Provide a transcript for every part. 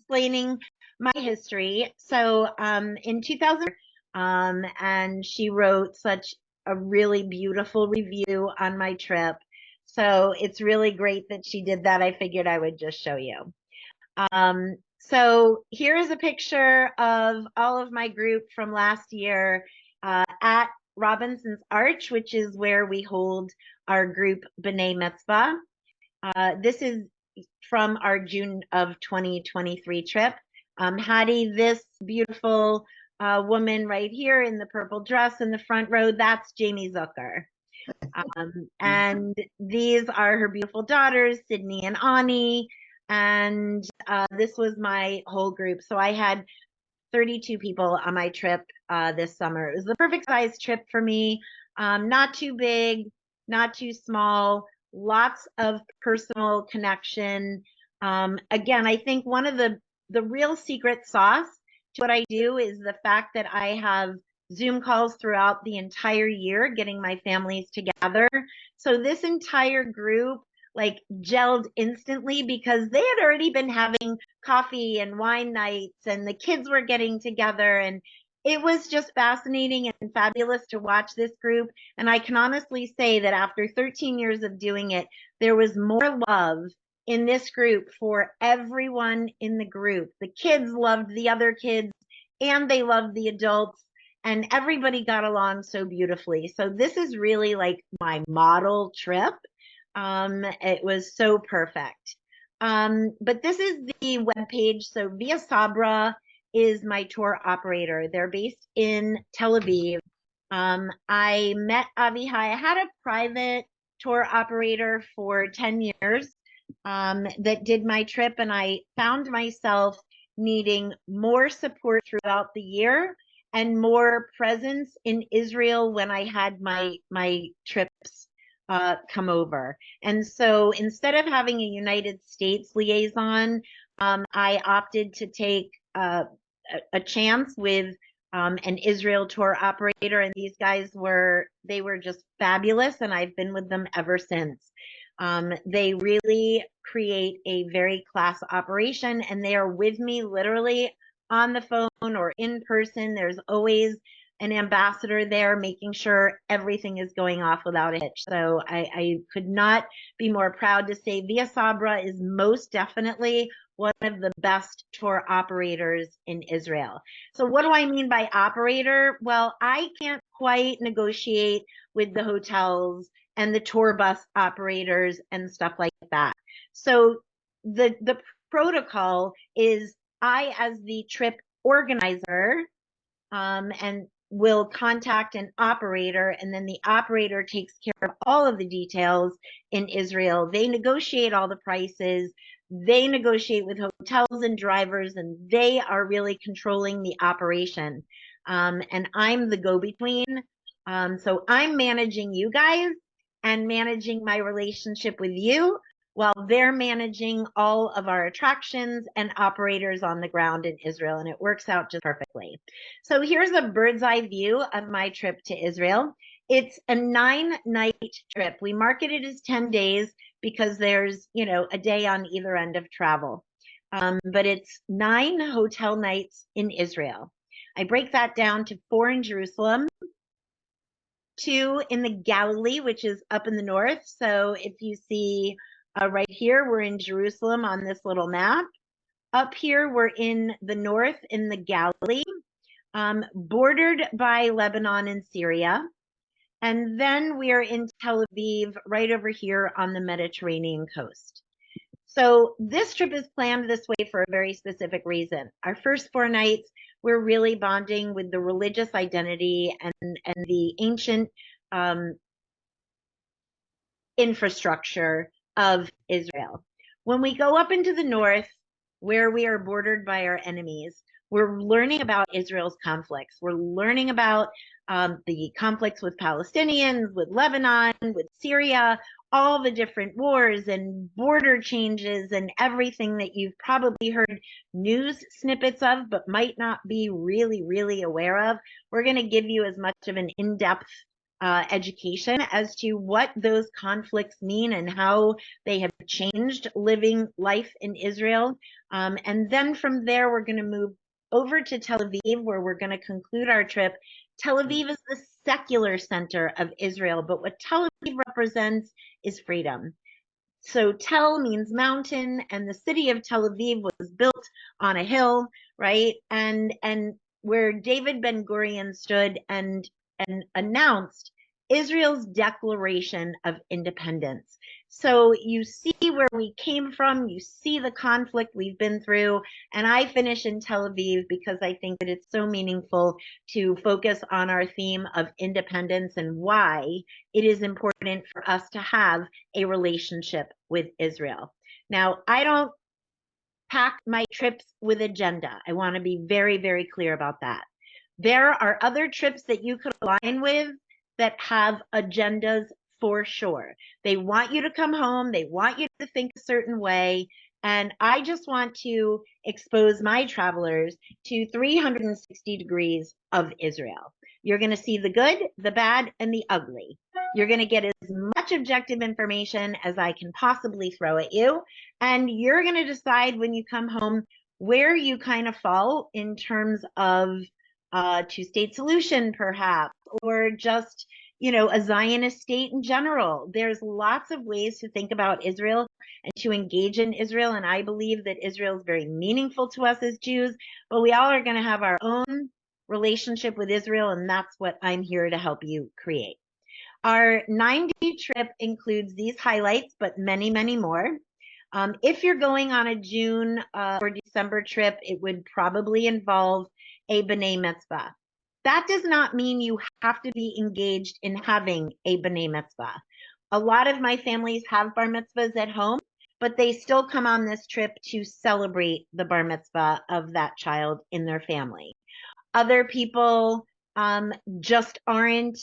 explaining my history. So in 2000, and she wrote such a really beautiful review on my trip. So it's really great that she did that. I figured I would just show you. So here is a picture of all of my group from last year at Robinson's Arch, which is where we hold our group B'nai Mitzvah. This is from our June of 2023 trip. Hattie, this beautiful woman right here in the purple dress in the front row, that's Jamie Zucker. And these are her beautiful daughters, Sydney and Ani. And this was my whole group. So I had 32 people on my trip this summer. It was the perfect size trip for me. Not too big, not too small, lots of personal connection. Again, I think one of the real secret sauce to what I do is the fact that I have Zoom calls throughout the entire year, getting my families together. So this entire group like gelled instantly because they had already been having coffee and wine nights and the kids were getting together, and it was just fascinating and fabulous to watch this group. And I can honestly say that after 13 years of doing it, there was more love in this group for everyone in the group. The kids loved the other kids and they loved the adults, and everybody got along so beautifully. So this is really like my model trip. It was so perfect. But this is the webpage. So Via Sabra is my tour operator. They're based in Tel Aviv. I met Avihai. I had a private tour operator for 10 years that did my trip, and I found myself needing more support throughout the year and more presence in Israel when I had my trips come over. And so instead of having a United States liaison, I opted to take a chance with an Israel tour operator, and these guys were just fabulous, and I've been with them ever since. They really create a very class operation, and they are with me literally on the phone or in person. There's always an ambassador there making sure everything is going off without a hitch. So I could not be more proud to say Via Sabra is most definitely one of the best tour operators in Israel. So what do I mean by operator? Well, I can't quite negotiate with the hotels and the tour bus operators and stuff like that. So the protocol is I, as the trip organizer, and will contact an operator, and then the operator takes care of all of the details in Israel. They negotiate all the prices, they negotiate with hotels and drivers, and they are really controlling the operation. And I'm the go-between. So I'm managing you guys and managing my relationship with you, while they're managing all of our attractions and operators on the ground in Israel, and it works out just perfectly. So here's a bird's eye view of my trip to Israel. It's a 9-night trip. We market it as 10 days because there's, a day on either end of travel. But it's 9 hotel nights in Israel. I break that down to 4 in Jerusalem, 2 in the Galilee, which is up in the north. So if you see right here, we're in Jerusalem on this little map. Up here, we're in the north in the Galilee, bordered by Lebanon and Syria. And then we are in Tel Aviv, right over here on the Mediterranean coast. So this trip is planned this way for a very specific reason. Our first 4 nights, we're really bonding with the religious identity and the ancient infrastructure of Israel. When we go up into the north, where we are bordered by our enemies, we're learning about Israel's conflicts. We're learning about the conflicts with Palestinians, with Lebanon, with Syria, all the different wars and border changes and everything that you've probably heard news snippets of, but might not be really, really aware of. We're going to give you as much of an in-depth education as to what those conflicts mean and how they have changed living life in Israel. And then from there, we're going to move over to Tel Aviv, where we're going to conclude our trip. Tel Aviv is the secular center of Israel, but what Tel Aviv represents is freedom. So Tel means mountain, and the city of Tel Aviv was built on a hill, right? And where David Ben-Gurion stood and announced Israel's declaration of independence. So you see where we came from, you see the conflict we've been through, and I finish in Tel Aviv because I think that it's so meaningful to focus on our theme of independence and why it is important for us to have a relationship with Israel. Now, I don't pack my trips with agenda. I want to be very, very clear about that. There are other trips that you could align with that have agendas for sure. They want you to come home. They want you to think a certain way. And I just want to expose my travelers to 360 degrees of Israel. You're going to see the good, the bad, and the ugly. You're going to get as much objective information as I can possibly throw at you. And you're going to decide when you come home where you kind of fall in terms of two-state solution, perhaps, or just, a Zionist state in general. There's lots of ways to think about Israel and to engage in Israel. And I believe that Israel is very meaningful to us as Jews, but we all are going to have our own relationship with Israel. And that's what I'm here to help you create. Our 9-day trip includes these highlights, but many, many more. If you're going on a June or December trip, it would probably involve a B'nai Mitzvah. That does not mean you have to be engaged in having a B'nai Mitzvah. A lot of my families have bar mitzvahs at home, but they still come on this trip to celebrate the bar mitzvah of that child in their family. Other people just aren't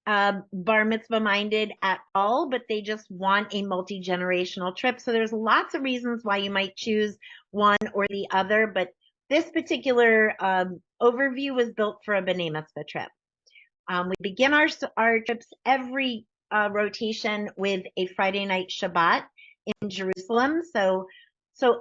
bar mitzvah minded at all, but they just want a multi-generational trip. So there's lots of reasons why you might choose one or the other, but this particular overview was built for a B'nai Mitzvah trip. We begin our trips every rotation with a Friday night Shabbat in Jerusalem. So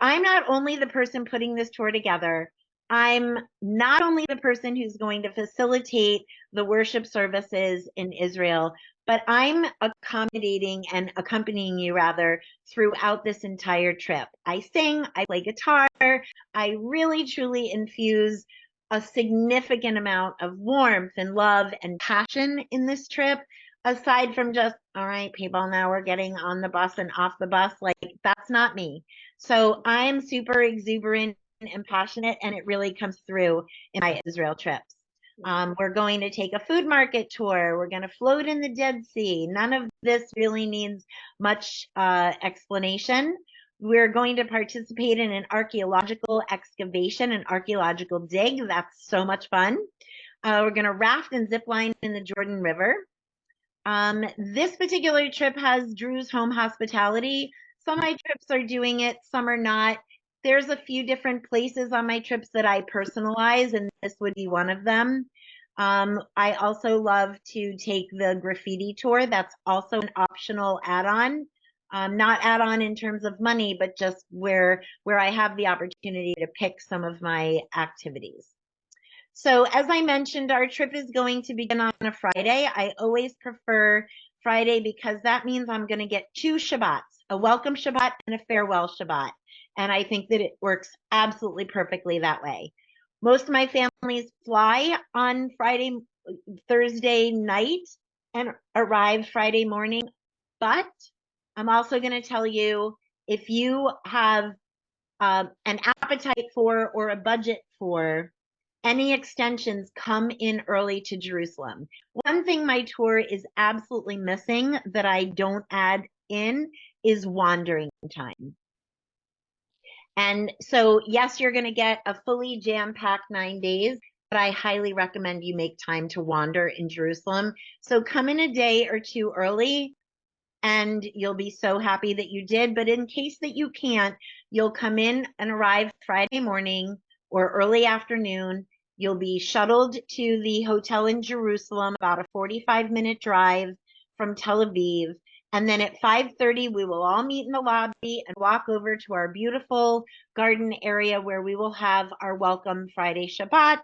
I'm not only the person putting this tour together, I'm not only the person who's going to facilitate the worship services in Israel, but I'm accommodating and accompanying you rather throughout this entire trip. I sing, I play guitar, I really truly infuse a significant amount of warmth and love and passion in this trip, aside from just, all right, people, now we're getting on the bus and off the bus. Like, that's not me. So I'm super exuberant and passionate, and it really comes through in my Israel trips. We're going to take a food market tour. We're going to float in the Dead Sea. None of this really needs much explanation. We're going to participate in an archaeological excavation, an archaeological dig. That's so much fun. We're going to raft and zip line in the Jordan River. This particular trip has Drew's Home Hospitality. Some of my trips are doing it, some are not. There's a few different places on my trips that I personalize, and this would be one of them. I also love to take the graffiti tour. That's also an optional add-on. Not add-on in terms of money, but just where I have the opportunity to pick some of my activities. So as I mentioned, our trip is going to begin on a Friday. I always prefer Friday because that means I'm going to get 2 Shabbats, a welcome Shabbat and a farewell Shabbat. And I think that it works absolutely perfectly that way. Most of my families fly on Thursday night and arrive Friday morning. But I'm also going to tell you, if you have an appetite for or a budget for any extensions, come in early to Jerusalem. One thing my tour is absolutely missing that I don't add in is wandering time. And so, yes, you're going to get a fully jam-packed 9 days, but I highly recommend you make time to wander in Jerusalem. So come in a day or 2 early, and you'll be so happy that you did. But in case that you can't, you'll come in and arrive Friday morning or early afternoon. You'll be shuttled to the hotel in Jerusalem, about a 45-minute drive from Tel Aviv. And then at 5:30, we will all meet in the lobby and walk over to our beautiful garden area where we will have our welcome Friday Shabbat.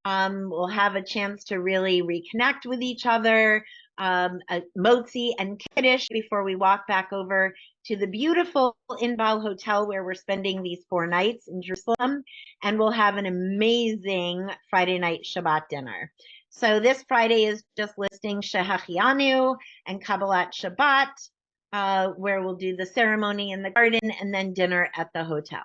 We'll have a chance to really reconnect with each other, a motzi and kiddush before we walk back over to the beautiful Inbal Hotel where we're spending these 4 nights in Jerusalem. And we'll have an amazing Friday night Shabbat dinner. So this Friday is just listing Shehachianu and Kabbalat Shabbat, where we'll do the ceremony in the garden and then dinner at the hotel.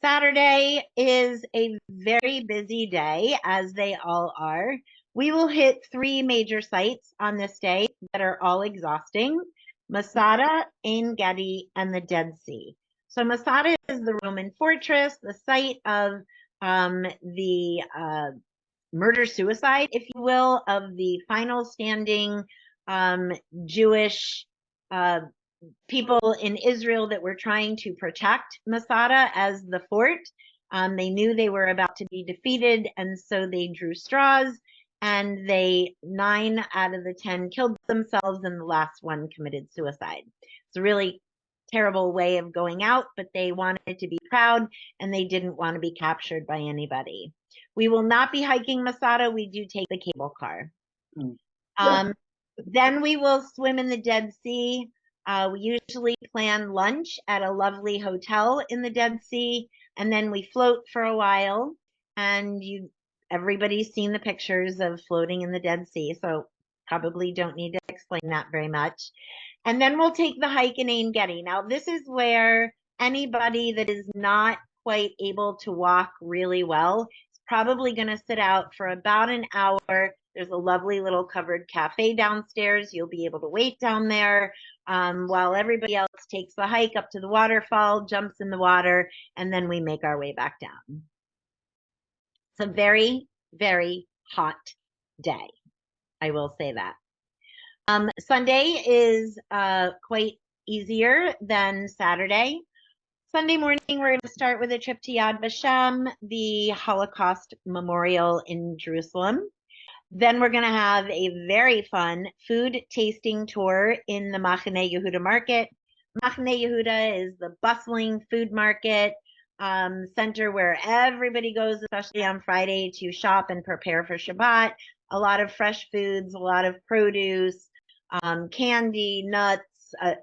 Saturday is a very busy day, as they all are. We will hit 3 major sites on this day that are all exhausting: Masada, Ein Gedi, and the Dead Sea. So Masada is the Roman fortress, the site of the murder-suicide, if you will, of the final standing Jewish people in Israel that were trying to protect Masada as the fort. They knew they were about to be defeated, and so they drew straws, and 9 out of the 10 killed themselves, and the last one committed suicide. It's a really terrible way of going out, but they wanted to be proud, and they didn't want to be captured by anybody. We will not be hiking Masada. We do take the cable car. Then we will swim in the Dead Sea. We usually plan lunch at a lovely hotel in the Dead Sea, and then we float for a while. And everybody's seen the pictures of floating in the Dead Sea, so probably don't need to explain that very much. And then we'll take the hike in Ein Gedi. Now, this is where anybody that is not quite able to walk really well is probably going to sit out for about an hour. There's a lovely little covered cafe downstairs. You'll be able to wait down there while everybody else takes the hike up to the waterfall, jumps in the water, and then we make our way back down. It's a very, very hot day. I will say that. Sunday is quite easier than Saturday. Sunday morning, we're going to start with a trip to Yad Vashem, the Holocaust Memorial in Jerusalem. Then we're going to have a very fun food tasting tour in the Machane Yehuda market. Machane Yehuda is the bustling food market center where everybody goes, especially on Friday, to shop and prepare for Shabbat. A lot of fresh foods, a lot of produce, candy, nuts,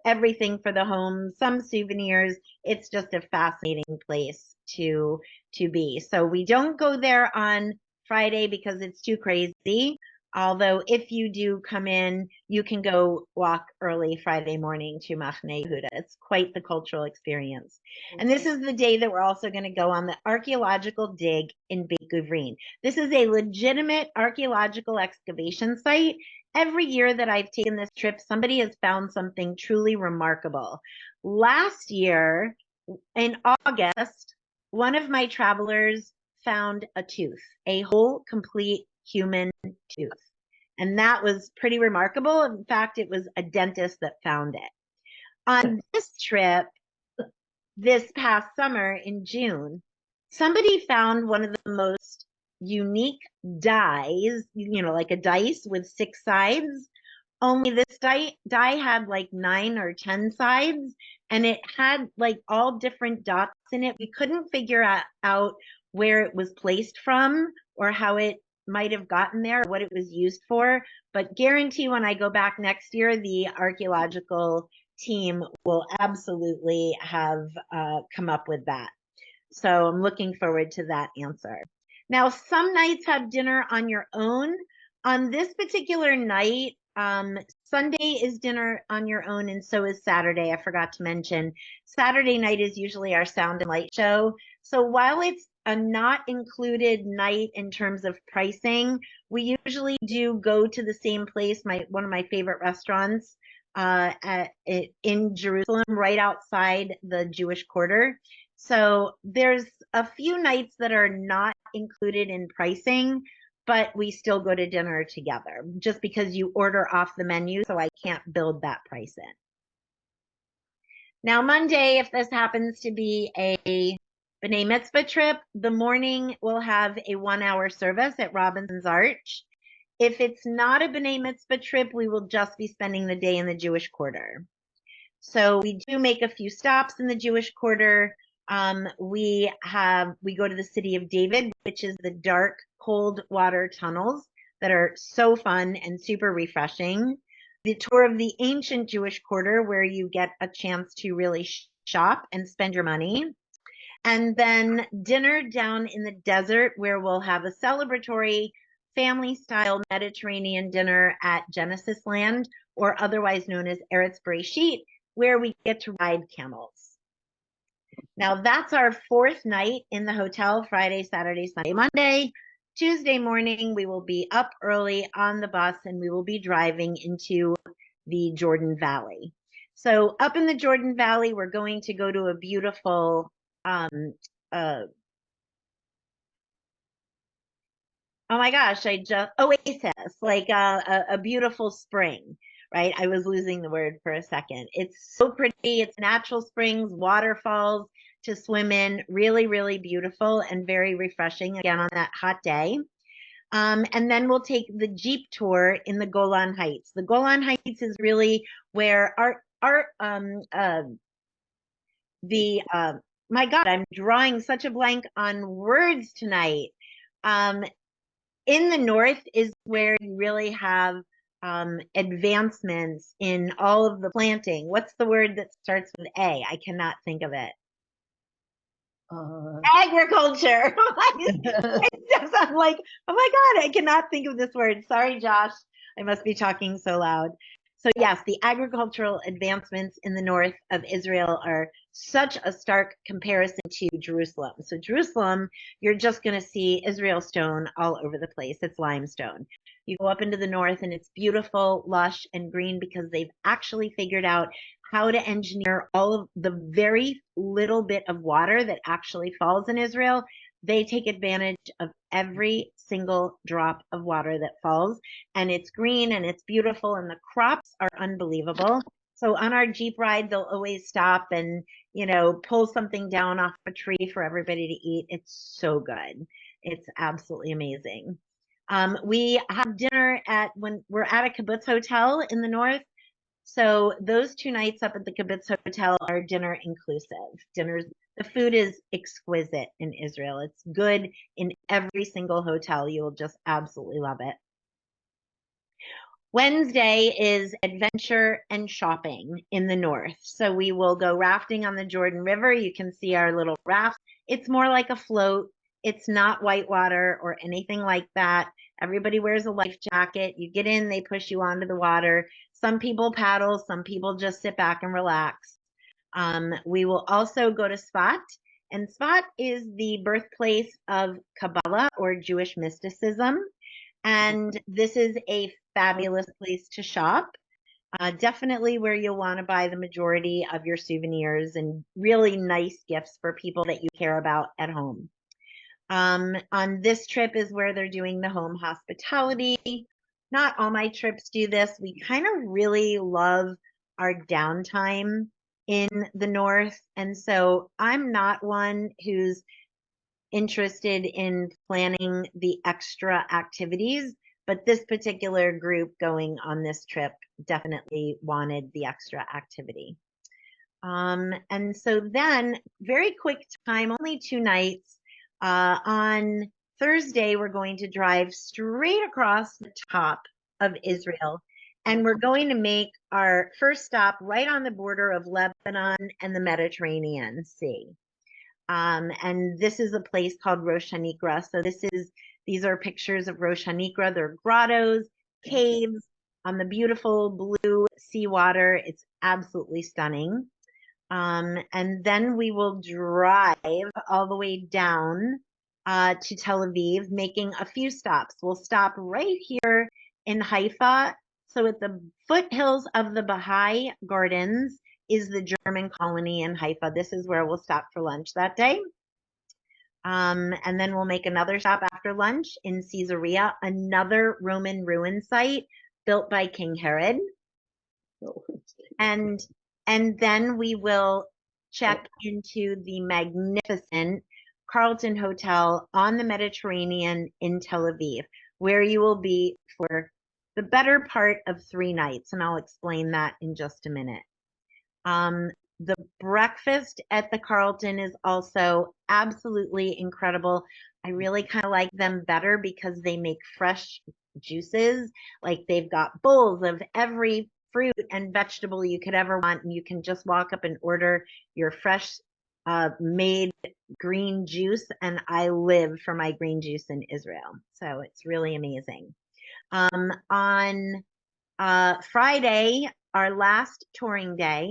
everything for the home, some souvenirs. It's just a fascinating place to be. So we don't go there on Friday because it's too crazy. Although if you do come in, you can go walk early Friday morning to Machane Yehuda. It's quite the cultural experience. And this is the day that we're also going to go on the archaeological dig in Beit Guvrin. This is a legitimate archaeological excavation site. Every year that I've taken this trip, somebody has found something truly remarkable. Last year, in August, one of my travelers found a tooth, a whole, complete human tooth. And that was pretty remarkable. In fact, it was a dentist that found it. On this trip, this past summer in June, somebody found one of the most unique dies, like a dice with 6 sides. Only this die had like 9 or 10 sides, and it had like all different dots in it. We couldn't figure out where it was placed from or how it might have gotten there, what it was used for, but guarantee when I go back next year, the archaeological team will absolutely have come up with that. So I'm looking forward to that answer. Now, some nights have dinner on your own. On this particular night, Sunday is dinner on your own, and so is Saturday. I forgot to mention, Saturday night is usually our sound and light show. So while it's a not included night in terms of pricing, we usually do go to the same place, one of my favorite restaurants in Jerusalem, right outside the Jewish quarter. So there's a few nights that are not included in pricing, but we still go to dinner together just because you order off the menu, so I can't build that price in. Now, Monday, if this happens to be a B'nai Mitzvah trip, the morning we'll have a 1-hour service at Robinson's Arch. If it's not a B'nai Mitzvah trip, we will just be spending the day in the Jewish Quarter. So we do make a few stops in the Jewish Quarter. We go to the City of David, which is the dark, cold water tunnels that are so fun and super refreshing. The tour of the ancient Jewish Quarter, where you get a chance to really shop and spend your money. And then dinner down in the desert, where we'll have a celebratory family-style Mediterranean dinner at Genesis Land, or otherwise known as Eretz Bereshit, where we get to ride camels. Now that's our 4th night in the hotel, Friday, Saturday, Sunday, Monday. Tuesday morning, we will be up early on the bus and we will be driving into the Jordan Valley. So up in the Jordan Valley, we're going to go to a beautiful oh my gosh, oasis, like a beautiful spring, right? I was losing the word for a second. It's so pretty. It's natural springs, waterfalls to swim in. Really, really beautiful and very refreshing again on that hot day. And then we'll take the Jeep tour in the Golan Heights. The Golan Heights is really where my God, I'm drawing such a blank on words tonight. In the north is where you really have advancements in all of the planting. What's the word that starts with A? I cannot think of it. Agriculture. I'm like, oh my God, I cannot think of this word. Sorry, Josh. I must be talking so loud. So yes, the agricultural advancements in the north of Israel are such a stark comparison to Jerusalem. So Jerusalem, you're just going to see Israel stone all over the place. It's limestone. You go up into the north and it's beautiful, lush, and green because they've actually figured out how to engineer all of the very little bit of water that actually falls in Israel. They take advantage of every single drop of water that falls, and it's green and it's beautiful and the crops are unbelievable. So on our Jeep ride, they'll always stop and, pull something down off a tree for everybody to eat. It's so good. It's absolutely amazing. We have dinner when we're at a kibbutz hotel in the north. So those 2 nights up at the kibbutz hotel are dinner inclusive. The food is exquisite in Israel. It's good in every single hotel. You will just absolutely love it. Wednesday is adventure and shopping in the north. So we will go rafting on the Jordan River. You can see our little raft. It's more like a float. It's not whitewater or anything like that. Everybody wears a life jacket. You get in, they push you onto the water. Some people paddle, some people just sit back and relax. We will also go to Sfat, and Sfat is the birthplace of Kabbalah or Jewish mysticism. And this is a fabulous place to shop. Definitely where you'll want to buy the majority of your souvenirs and really nice gifts for people that you care about at home. On this trip is where they're doing the home hospitality. Not all my trips do this. We kind of really love our downtime in the north. And so I'm not one who's interested in planning the extra activities, but this particular group going on this trip definitely wanted the extra activity. And so then very quick time, only 2 nights. On Thursday, we're going to drive straight across the top of Israel, and we're going to make our first stop right on the border of Lebanon and the Mediterranean Sea. And this is a place called Rosh Hanikra. So these are pictures of Rosh Hanikra. They're grottos, caves on the beautiful blue seawater. It's absolutely stunning. And then we will drive all the way down to Tel Aviv, making a few stops. We'll stop right here in Haifa. So at the foothills of the Baha'i Gardens is the German colony in Haifa. This is where we'll stop for lunch that day. And then we'll make another stop after lunch in Caesarea, another Roman ruin site built by King Herod. And then we will check into the magnificent Carlton Hotel on the Mediterranean in Tel Aviv, where you will be for the better part of 3 nights. And I'll explain that in just a minute. The breakfast at the Carlton is also absolutely incredible. I really kind of like them better because they make fresh juices. Like they've got bowls of every fruit and vegetable you could ever want, and you can just walk up and order your fresh made green juice. And I live for my green juice in Israel. So it's really amazing. On Friday, our last touring day,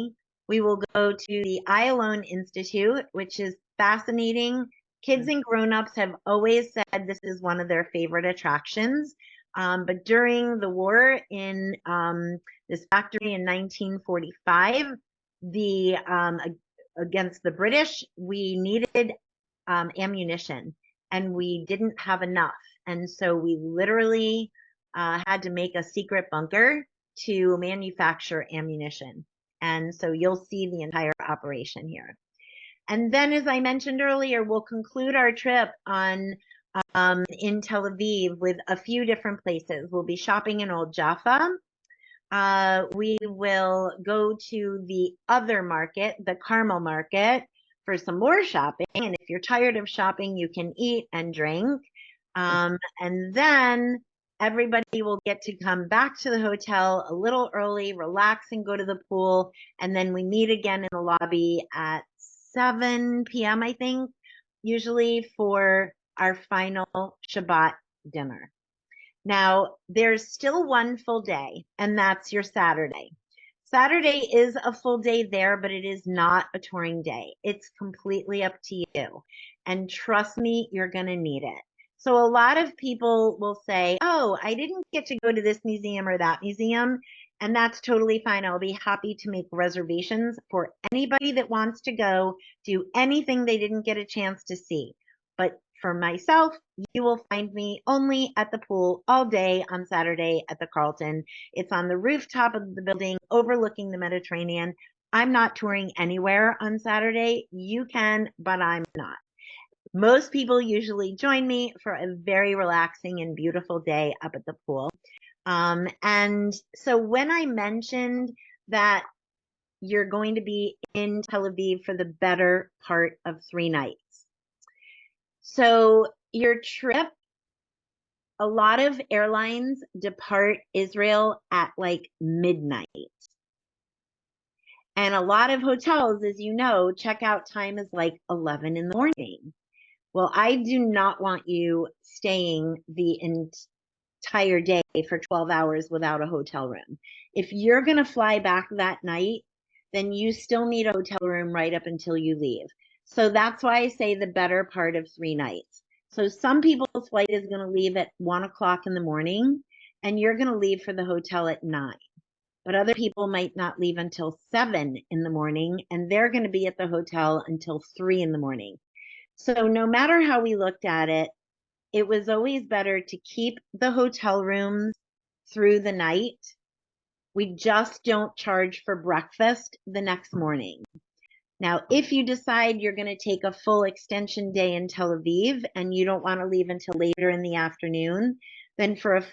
we will go to the I Alone Institute, which is fascinating. Kids and grown-ups have always said this is one of their favorite attractions. But during the war in this factory in 1945, against the British, we needed ammunition, and we didn't have enough. And so we literally had to make a secret bunker to manufacture ammunition. And so you'll see the entire operation here. And then, as I mentioned earlier, we'll conclude our trip in Tel Aviv with a few different places. We'll be shopping in Old Jaffa. We will go to the other market, the Carmel market, for some more shopping. And if you're tired of shopping, you can eat and drink. And then everybody will get to come back to the hotel a little early, relax and go to the pool. And then we meet again in the lobby at 7 p.m., I think, usually for our final Shabbat dinner. Now, there's still one full day, and that's your Saturday. Saturday is a full day there, but it is not a touring day. It's completely up to you. And trust me, you're going to need it. So a lot of people will say, oh, I didn't get to go to this museum or that museum. And that's totally fine. I'll be happy to make reservations for anybody that wants to go do anything they didn't get a chance to see. But for myself, you will find me only at the pool all day on Saturday at the Carlton. It's on the rooftop of the building overlooking the Mediterranean. I'm not touring anywhere on Saturday. You can, but I'm not. Most people usually join me for a very relaxing and beautiful day up at the pool. And so when I mentioned that you're going to be in Tel Aviv for the better part of 3 nights. So your trip, a lot of airlines depart Israel at like midnight. And a lot of hotels, as you know, checkout time is like 11 in the morning. Well, I do not want you staying the entire day for 12 hours without a hotel room. If you're going to fly back that night, then you still need a hotel room right up until you leave. So that's why I say the better part of 3 nights. So some people's flight is going to leave at 1 o'clock in the morning, and you're going to leave for the hotel at 9. But other people might not leave until 7 in the morning, and they're going to be at the hotel until 3 in the morning. So no matter how we looked at it, it was always better to keep the hotel rooms through the night. We just don't charge for breakfast the next morning. Now, if you decide you're going to take a full extension day in Tel Aviv and you don't want to leave until later in the afternoon, then for a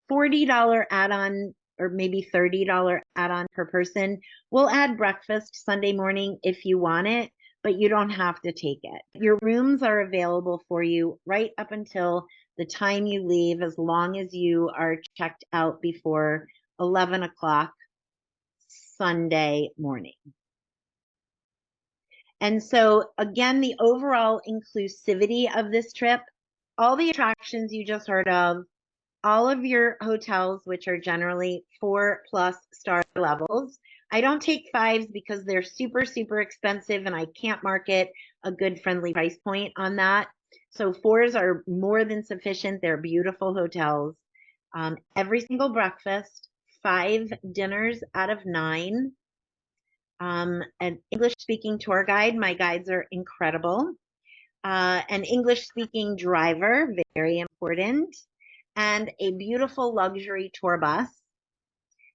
$40 add-on or maybe $30 add-on per person, we'll add breakfast Sunday morning if you want it, but you don't have to take it. Your rooms are available for you right up until the time you leave, as long as you are checked out before 11 o'clock Sunday morning. And so again, the overall inclusivity of this trip, all the attractions you just heard of, all of your hotels, which are generally 4+ star levels. I don't take 5s because they're super, super expensive and I can't market a good friendly price point on that. So 4s are more than sufficient. They're beautiful hotels. Every single breakfast, 5 dinners out of 9. An English-speaking tour guide. My guides are incredible. An English-speaking driver, very important. And a beautiful luxury tour bus.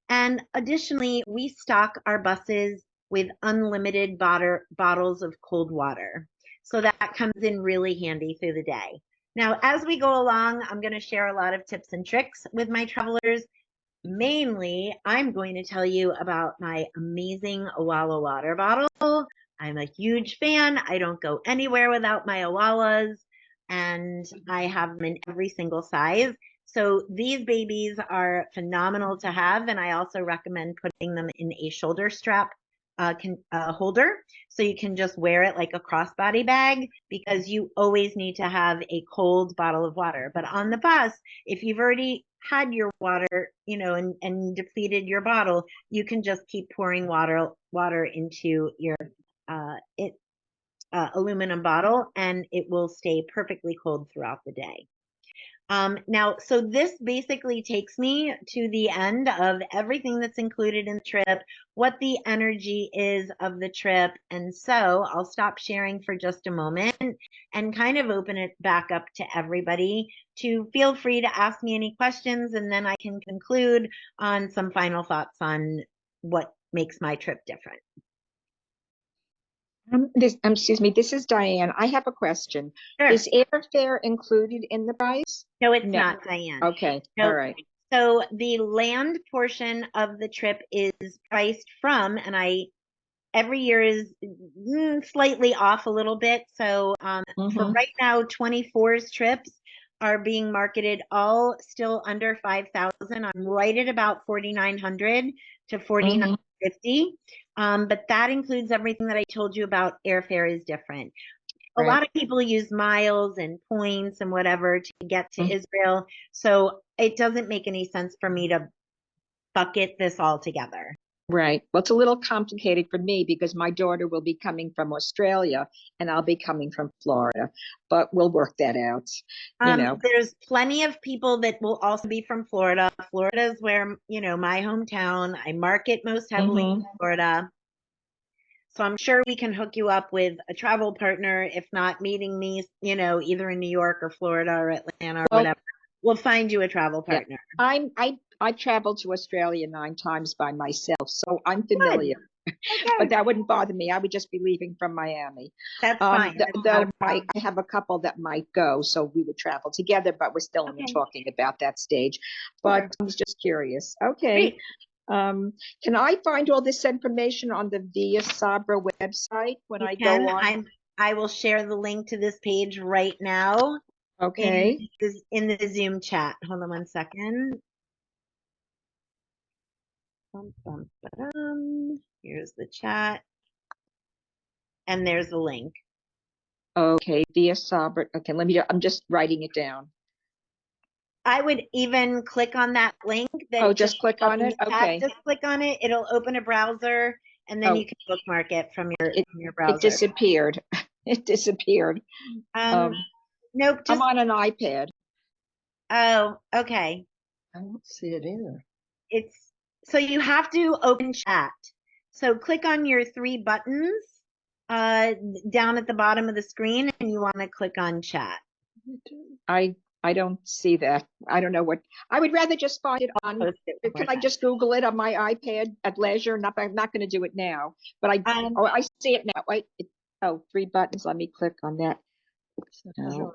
And additionally, we stock our buses with unlimited bottles of cold water. So that comes in really handy through the day. Now, as we go along, I'm going to share a lot of tips and tricks with my travelers. Mainly, I'm going to tell you about my amazing Awala water bottle. I'm a huge fan. I don't go anywhere without my Awalas, and I have them in every single size. So these babies are phenomenal to have, and I also recommend putting them in a shoulder strap holder, so you can just wear it like a crossbody bag, because you always need to have a cold bottle of water. But on the bus, if you've already had your water, and depleted your bottle, you can just keep pouring water into your aluminum bottle, and it will stay perfectly cold throughout the day. Now, so this basically takes me to the end of everything that's included in the trip, what the energy is of the trip. And so I'll stop sharing for just a moment and kind of open it back up to everybody to feel free to ask me any questions. And then I can conclude on some final thoughts on what makes my trip different. Excuse me, this is Diane. I have a question. Sure. Is airfare included in the price? No, it's not, Diane. Okay, No. all right. So the land portion of the trip is priced from, and every year is slightly off a little bit. So for right now, 24's trips are being marketed all still under 5,000. I'm right at about 4,900 to 4,950. But that includes everything that I told you about. Airfare is different. A lot of people use miles and points and whatever to get to Israel. So it doesn't make any sense for me to bucket this all together. Right. Well, it's a little complicated for me because my daughter will be coming from Australia and I'll be coming from Florida, but we'll work that out. There's plenty of people that will also be from Florida. Florida is where, my hometown. I market most heavily in Florida. So I'm sure we can hook you up with a travel partner, if not meeting me, either in New York or Florida or Atlanta or whatever. We'll find you a travel partner. Yeah. I traveled to Australia 9 times by myself, so I'm familiar. Okay. But that wouldn't bother me. I would just be leaving from Miami. That's fine. Though I have a couple that might go, so we would travel together, but we're still talking about that stage. But I was just curious. Okay. Great. Can I find all this information on the Via Sabra website when I go on? I will share the link to this page right now. Okay. In the Zoom chat. Hold on one second. Here's the chat. And there's the link. Okay, Via Sabra. Okay, I'm just writing it down. I would even click on that link. Just click on it? Okay. Just click on it. It'll open a browser, and then you can bookmark it from your browser. It disappeared. It disappeared. Nope. I'm on an iPad. Oh, okay. I don't see it either. So you have to open chat. So click on your 3 buttons down at the bottom of the screen, and you want to click on chat. I don't see that. I don't know what. I would rather just find it on. Can I just Google it on my iPad at leisure? I'm not going to do it now, but I see it now. Wait. 3 buttons. Let me click on that. No.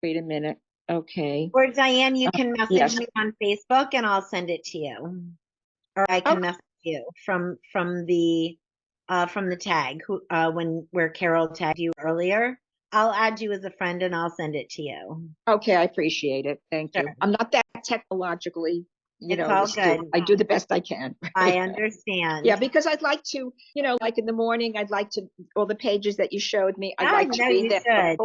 Wait a minute. Okay. Or Diane, you can message me on Facebook, and I'll send it to you, or I can message you from the tag where Carol tagged you earlier. I'll add you as a friend and I'll send it to you. Okay, I appreciate it. Thank you. I'm not that technologically, it's all good. I do the best I can. I understand. Yeah, because I'd like to, like in the morning, I'd like to, all the pages that you showed me, I'd like to read them,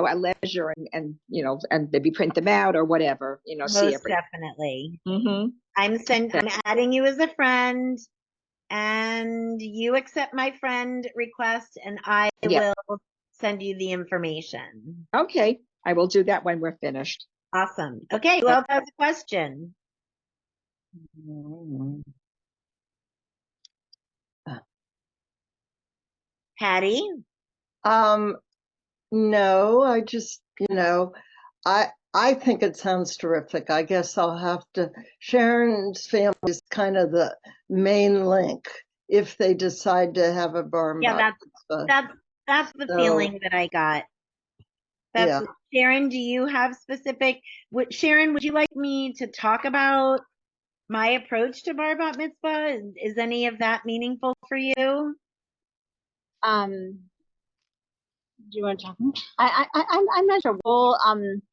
at leisure and maybe print them out or whatever, Most see everything. Definitely. I'm adding you as a friend, and you accept my friend request, and I will send you the information. Okay, I will do that when we're finished. Awesome. Okay, well, that's a question. Patty? No, I just, I think it sounds terrific. I guess I'll have to. Sharon's family is kind of the main link if they decide to have a bar Yeah, mitzvah. that's the So- feeling that I got. Yeah. Sharon, do you have specific, Sharon, would you like me to talk about my approach to bar mitzvah? Is any of that meaningful for you? Do you want to talk? I'm not sure.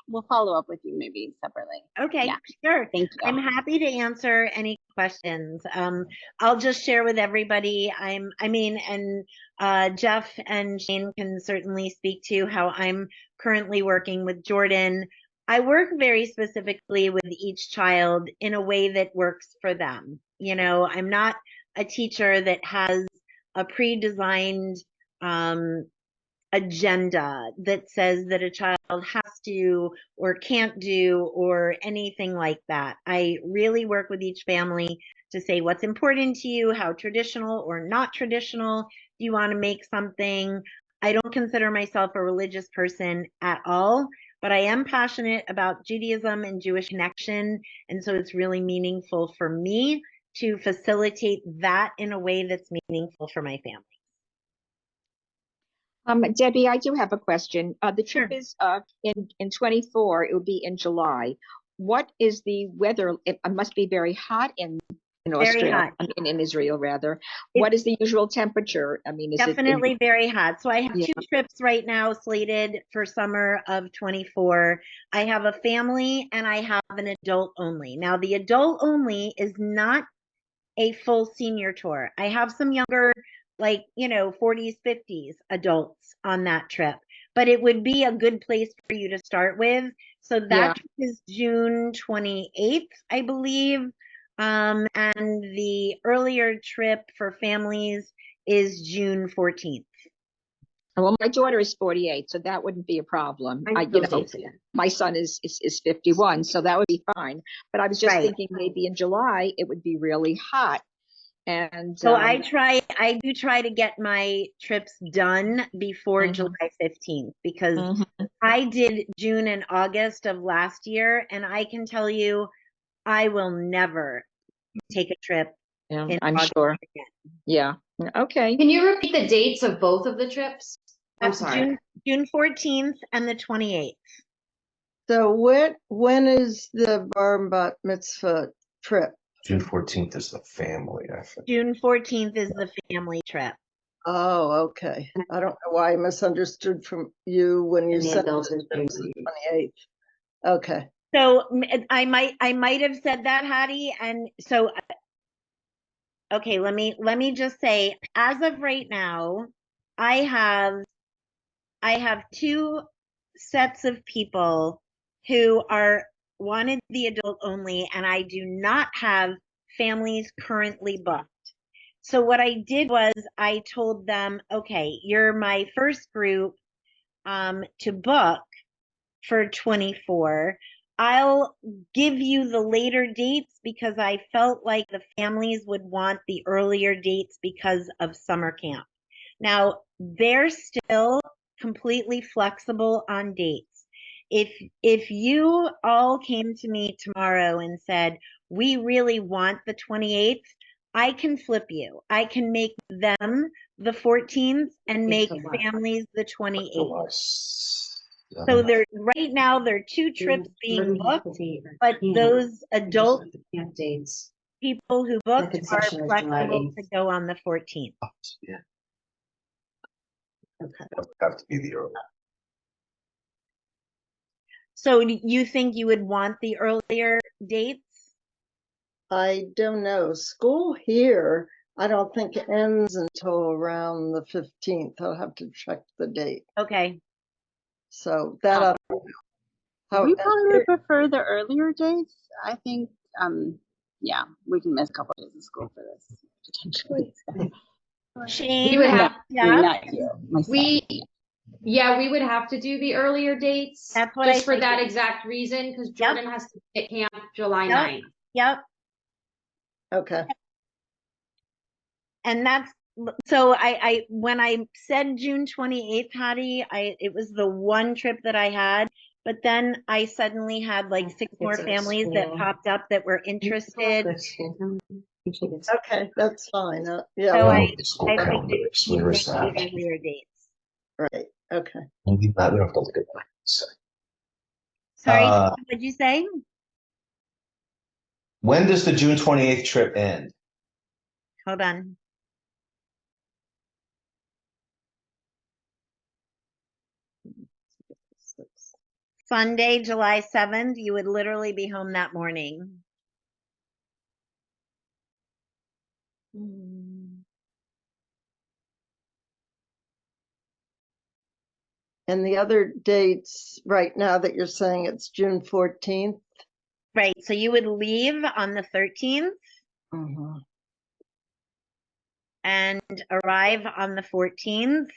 We'll follow up with you maybe separately. Okay, Yeah. sure. Thank you. I'm happy to answer any questions. I'll just share with everybody. Jeff and Shane can certainly speak to how I'm currently working with Jordan. I work very specifically with each child in a way that works for them. You know, I'm not a teacher that has a pre-designed agenda that says that a child has to or can't do or anything like that. I really work with each family to say what's important to you, how traditional or not traditional do you want to make something. I don't consider myself a religious person at all, but I am passionate about Judaism and Jewish connection. And so it's really meaningful for me to facilitate that in a way that's meaningful for my family. Debbie, I do have a question. The trip Sure. is in 24. It will be in July. What is the weather? It must be very hot in Very Australia. hot. I mean, in Israel, rather. What is the usual temperature? I mean, is Definitely it very hot. So I have Yeah. 2 trips right now slated for summer of 24. I have a family and I have an adult only. Now the adult only is not a full senior tour. I have some younger, like, 40s, 50s adults on that trip, but it would be a good place for you to start with. So that Yeah. trip is June 28th, I believe. And the earlier trip for families is June 14th. Well, my daughter is 48, so that wouldn't be a problem. My son is 51, so that would be fine. But I was just Right. thinking maybe in July it would be really hot. And So I do try to get my trips done before Mhm. July 15th because Mhm. I did June and August of last year, and I can tell you, I will never take a trip Yeah, in I'm August sure. again. Yeah. Okay. Can you repeat the dates of both of the trips? I'm sorry. June 14th and the 28th. So when is the bar mitzvah trip? June 14th is the family, I think. June 14th is the family trip. Oh, okay. I don't know why I misunderstood from you when you And the said adult is it was the 28th. Okay. So I might have said that, Hattie, and so okay, let me just say, as of right now, I have 2 sets of people who are wanted the adult only, and I do not have families currently booked. So what I did was I told them, okay, you're my first group to book for 24. I'll give you the later dates because I felt like the families would want the earlier dates because of summer camp. Now, they're still completely flexible on dates. If you all came to me tomorrow and said, we really want the 28th, I can flip you. I can make them the 14th and make families the 28th. July So right now there are 2 trips being booked, but those adult dates. people who booked Second are session is July flexible 8th. to go on the 14th. Yeah, Okay. that would have to be the early. So you think you would want the earlier dates? I don't know. School here, I don't think ends until around the 15th. I'll have to check the date. Okay. So that I don't know. We probably would prefer the earlier dates. I think, yeah, we can miss a couple days of school for this potentially. Shane, We would have- Not you. Myself. We would have to do the earlier dates. That's what just I for that figured. exact reason, because Yep. Jordan has to be at camp July Yep. 9th. Yep. Okay. And that's so I when I said June 28th, Hattie, it was the one trip that I had, but then I suddenly had like 6 more families that popped up that were interested. Okay, that's fine. Yeah, So well, The school I calendar figured is you'd where make is the that? earlier dates. right. Okay. We don't have to look at that. Sorry, Uh, what'd you say? When does the June 28th trip end? Hold on. Sunday, July 7th, you would literally be home that morning. And the other dates right now that you're saying it's June 14th? Right, so you would leave on the 13th Mhm. and arrive on the 14th,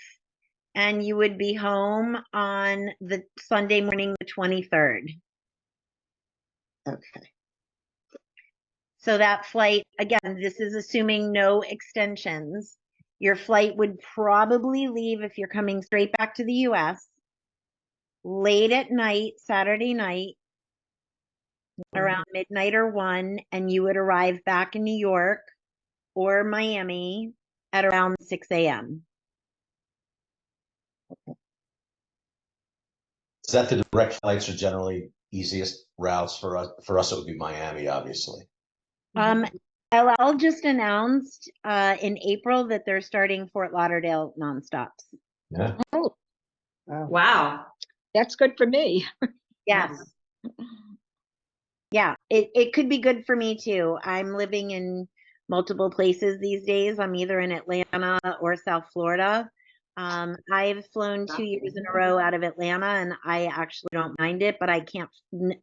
and you would be home on the Sunday morning, the 23rd. Okay. So that flight, again, this is assuming no extensions. Your flight would probably leave if you're coming straight back to the US late at night, Saturday night, around midnight or 1, and you would arrive back in New York or Miami at around 6 a.m. Is that the direct flights are generally easiest routes for us? For us, it would be Miami, obviously. LL just announced in April that they're starting Fort Lauderdale nonstops. Yeah. Oh, Wow. that's good for me. Yes. Yeah, it could be good for me too. I'm living in multiple places these days. I'm either in Atlanta or South Florida. I've flown 2 years in a row out of Atlanta, and I actually don't mind it, but I can't,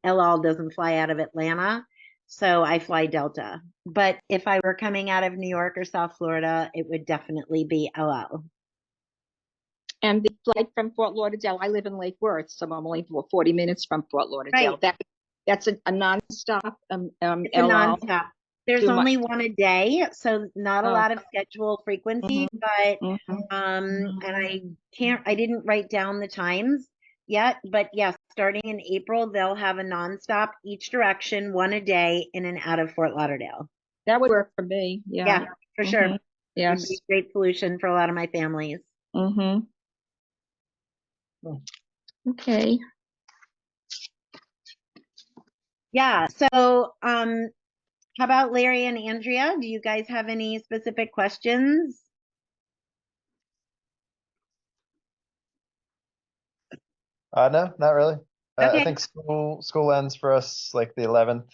LL doesn't fly out of Atlanta, so I fly Delta. But if I were coming out of New York or South Florida, it would definitely be LL. And the flight from Fort Lauderdale, I live in Lake Worth, so I'm only 40 minutes from Fort Lauderdale. Right. That's a nonstop. It's a LL. nonstop. There's Too much. only one a day, so not a Oh. lot of schedule frequency, but Mhm. and I didn't write down the times yet, but yes, starting in April, they'll have a nonstop each direction, one a day in and out of Fort Lauderdale. That would work for me. Yeah. Yeah, for sure. Mhm. Yes. It'd be a great solution for a lot of my families. Mm-hmm. Okay. Yeah, so how about Larry and Andrea? Do you guys have any specific questions? No, not really. Okay. I think school ends for us like the 11th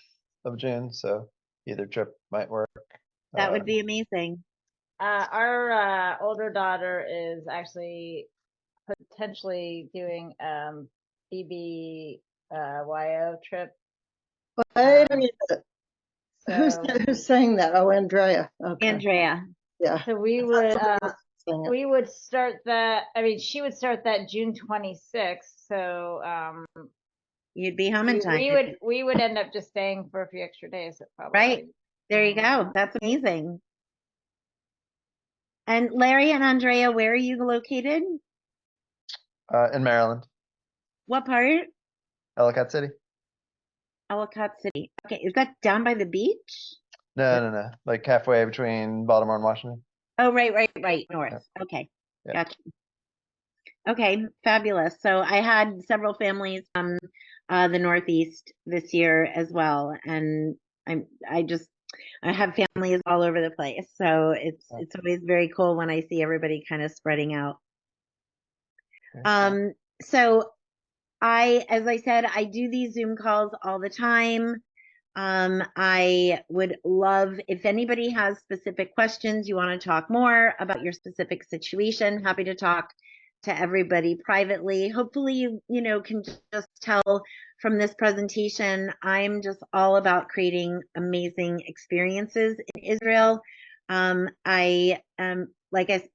of June, so either trip might work. That would be amazing. Our older daughter is actually potentially doing BBYO trip. Wait a minute. So, Who's saying that? Oh, Andrea. Okay. Andrea. Yeah. so we would start that. I mean, she would start that June 26th. So You'd be home in time. we would end up just staying for a few extra days. Probably. Right. There you go. That's amazing. And Larry and Andrea, where are you located? In Maryland, What part? Ellicott City. Ellicott City. Okay. Is that down by the beach? No. Like halfway between Baltimore and Washington. Oh, right. North. Yeah. Okay. Yeah. Gotcha. Okay. Fabulous. So I had several families from the Northeast this year as well. And I have families all over the place. So it's always very cool when I see everybody kind of spreading out. So as I said, I do these Zoom calls all the time. I would love if anybody has specific questions, you want to talk more about your specific situation, happy to talk to everybody privately. Hopefully you can just tell from this presentation, I'm just all about creating amazing experiences in Israel. I am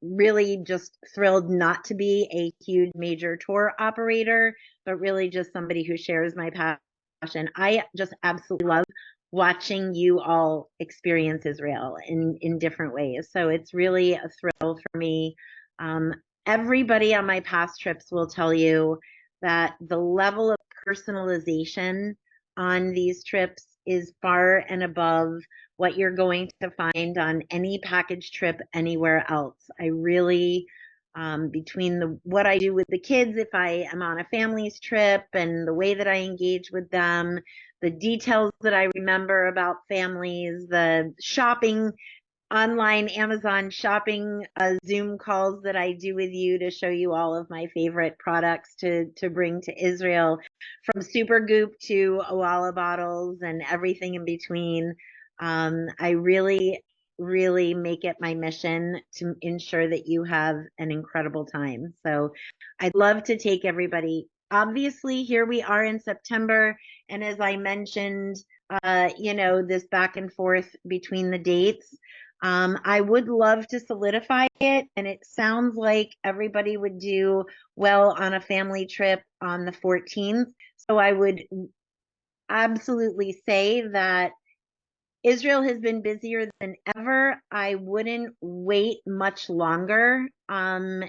really just thrilled not to be a huge major tour operator, but really just somebody who shares my passion. I just absolutely love watching you all experience Israel in different ways. So it's really a thrill for me. Everybody on my past trips will tell you that the level of personalization on these trips is far and above what you're going to find on any package trip anywhere else. I really, between what I do with the kids if I am on a family's trip and the way that I engage with them, the details that I remember about families, the shopping, online Amazon shopping Zoom calls that I do with you to show you all of my favorite products to bring to Israel, from Super Goop to Owala bottles and everything in between. I really, really make it my mission to ensure that you have an incredible time. So I'd love to take everybody. Obviously, here we are in September, and as I mentioned, this back and forth between the dates. I would love to solidify it, and it sounds like everybody would do well on a family trip on the 14th. So I would absolutely say that Israel has been busier than ever. I wouldn't wait much longer.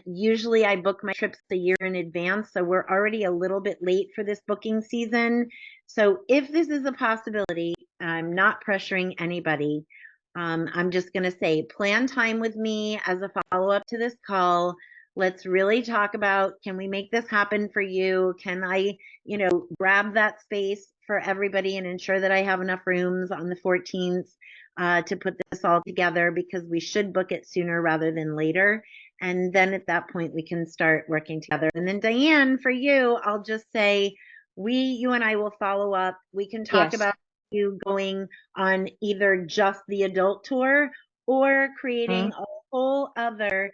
Usually I book my trips a year in advance, so we're already a little bit late for this booking season. So if this is a possibility, I'm not pressuring anybody. I'm just going to say, plan time with me as a follow-up to this call. Let's really talk about, can we make this happen for you? Can I, grab that space for everybody and ensure that I have enough rooms on the 14th to put this all together, because we should book it sooner rather than later. And then at that point, we can start working together. And then Diane, for you, I'll just say, you and I will follow up. We can talk about you going on either just the adult tour or creating a whole other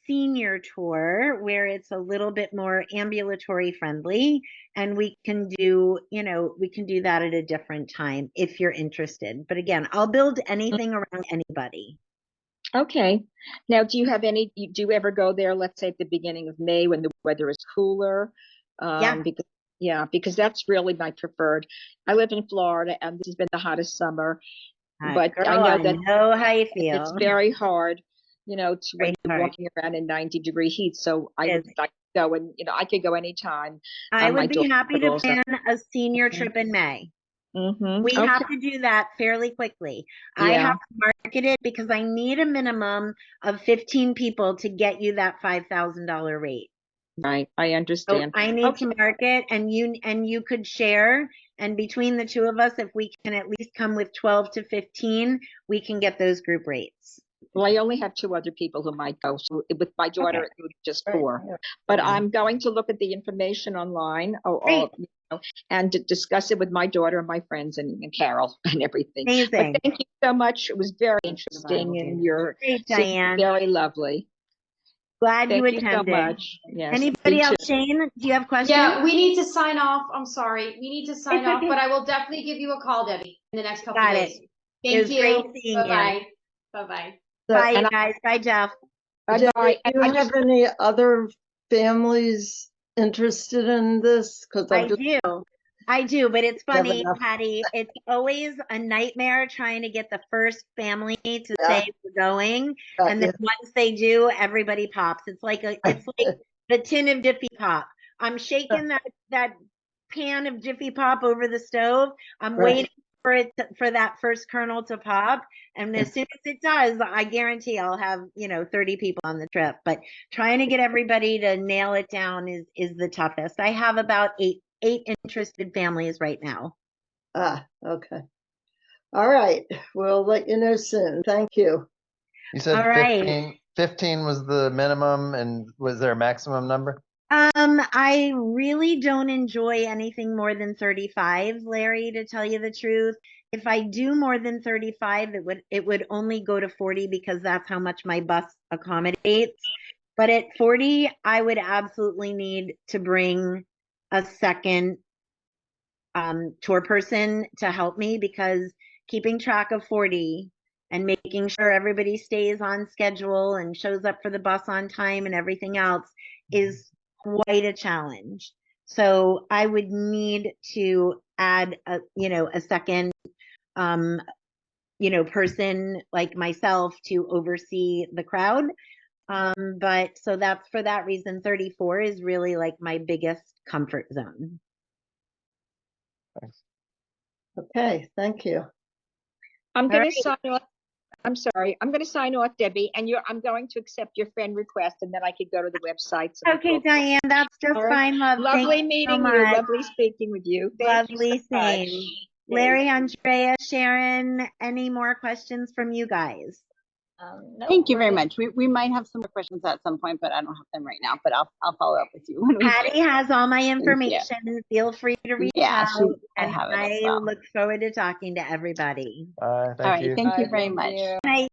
senior tour where it's a little bit more ambulatory friendly, and we can do that at a different time if you're interested. But again, I'll build anything around anybody. Okay. Now, do you ever go there, let's say at the beginning of May when the weather is cooler? Because that's really my preferred. I live in Florida and this has been the hottest summer, but girl, I know how you feel. It's very hard, when you're walking around in 90-degree heat. So I would like to go, and I could go anytime. I would be happy to plan a senior trip in May. We have to do that fairly quickly. I have to market it because I need a minimum of 15 people to get you that $5,000 rate. Right, I understand. So I need to market, and you could share, and between the two of us, if we can at least come with 12 to 15, we can get those group rates. Well, I only have 2 other people who might go. So with my daughter, it would be just 4. But I'm going to look at the information online and to discuss it with my daughter and my friends and Carol and everything. Amazing. But thank you so much. It was very interesting, and you're very lovely. Glad you attended. Thank you so much. Yes. Anybody else, Shane? Do you have questions? Yeah, we need to sign off. I'm sorry. We need to sign off, but I will definitely give you a call, Debbie, in the next couple of days. Thank you. Great seeing you. Bye-bye. Bye-bye. Bye, guys. Bye, Jeff. Do you have any other families interested in this? Because I do, but it's funny, Patty. It's always a nightmare trying to get the first family to say we're going, and then once they do, everybody pops. It's like the tin of Jiffy Pop. I'm shaking that pan of Jiffy Pop over the stove. I'm waiting for that first kernel to pop, and as soon as it does, I guarantee I'll have 30 people on the trip. But trying to get everybody to nail it down is the toughest. I have about eight interested families right now. Okay. All right. We'll let you know soon. Thank you. You said 15 was the minimum, and was there a maximum number? I really don't enjoy anything more than 35, Larry, to tell you the truth. If I do more than 35, it would only go to 40 because that's how much my bus accommodates. But at 40, I would absolutely need to bring a second tour person to help me, because keeping track of 40 and making sure everybody stays on schedule and shows up for the bus on time and everything else is quite a challenge. So I would need to add a second person like myself to oversee the crowd. But so that's for that reason, 34 is really like my biggest comfort zone. Thanks. Okay, thank you. I'm All going right. to sign off. I'm sorry. I'm going to sign off, Debbie, and I'm going to accept your friend request, and then I could go to the websites. And Okay, Diane, that's just All right. fine, love. Thank Lovely you so meeting you. much. Lovely speaking with you. Thank you so Lovely, much. same. Larry, Andrea, Sharon, any more questions from you guys? Nope, Thank you very we're much. We might have some more questions at some point, but I don't have them right now. But I'll follow up with you when we Patty do. has all my you. information. Feel free to reach Yeah, out. I And have it as I well. look forward to talking to everybody. Thank All right. you. Thank you Bye, very thank much. you. Good night.